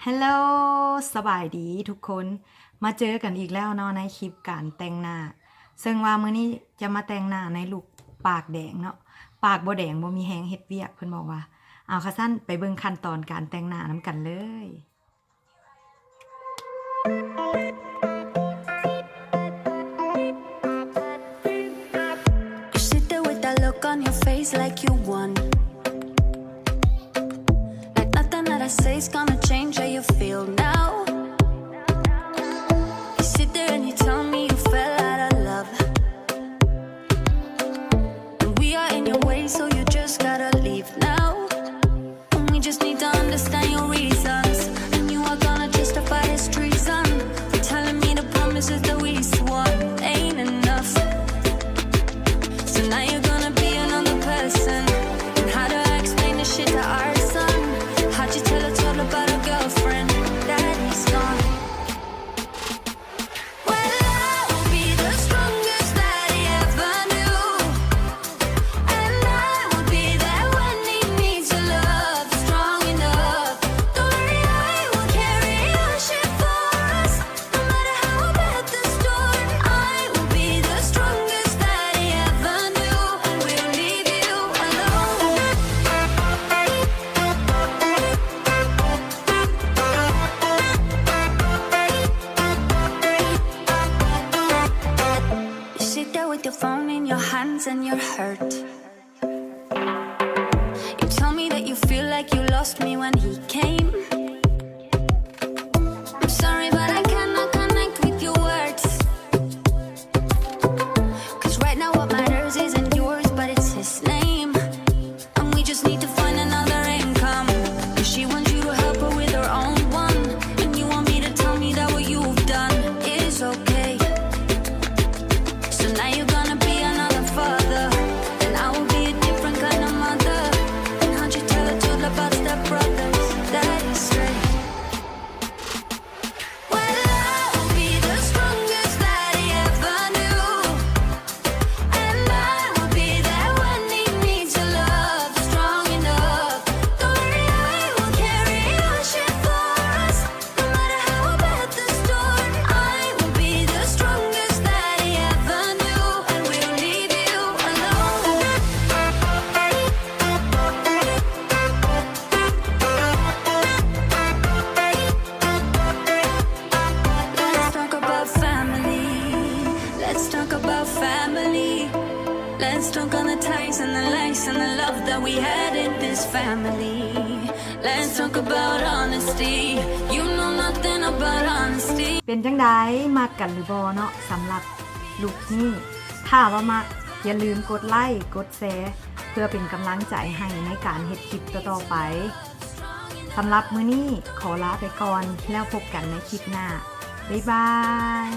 ฮัลโหลสบายดีทุกคนมาเจอกันอีกแล้วเนาะในคลิปการแต่งหน้าซึ่งว่ามื้อนี้จะมาแต่งหน้าในลุคปากแดงเนาะปากบ่แดงบ่มีแฮงเฮ็ดเวียกเพิ่นบอกว่าเอาค่ะซั่นไปเบิ่งขั้นตอนการแต่งหน้านํกันเลย You sit there with that look on your face like you won. Like nothing that I say is gonna change how you feel now. You sit there and you tell me you fell out of love. And we are in your way, so you just gotta leave now. And we just need to understand your reasons. And you are gonna justify this treason. For telling me the promises that we swore ain't enough. So now you're gonna be another person. And how do I explain this shit to our son? How'd you tell us all about a girlfriend that he's gone? Well, I will be the strongest that he ever knew. And I will be there when he needs your love, strong enough. Don't worry, I will carry your shit for us. No matter how bad the storm, I will be the strongest that he ever knew. And we'll leave you alone. You sit there with your phone in your hands and you're hurt. You tell me that you feel like you lost me when he came. I'm sorry, but I cannot connect with your words. 'Cause right now what matters isn't yours, but it's his name. And we just need to find another income. 'Cause she wants you to help her with her own one. And you want me to tell me that what you've done is okay. So now you're gonna be another father. And I will be a different kind of mother. And how'd you tell her to about step brothers? That is straight. Well, I will be the strongest that he ever knew. And I will be there when he needs your love, strong enough. Don't worry, I will carry your shit for us. No matter how bad the storm, I will be the strongest that he ever knew. And we'll leave you alone. Let's talk about family. Let's talk about family. Let's talk on the ties and the lies and the love that we had in this family. Let's talk about honesty. You know nothing about honesty. เป็นจังไดมักกันหรือบ่เนาะสำหรับลุคนี้ถ้าว่ามักอย่าลืมกดไลค์กดแชร์เพื่อเป็นกำลังใจให้ในการเฮ็ดคลิปต่อๆไปสำหรับมื้อนี้ขอลาไปก่อนแล้วพบกันในคลิปหน้าบ๊ายบาย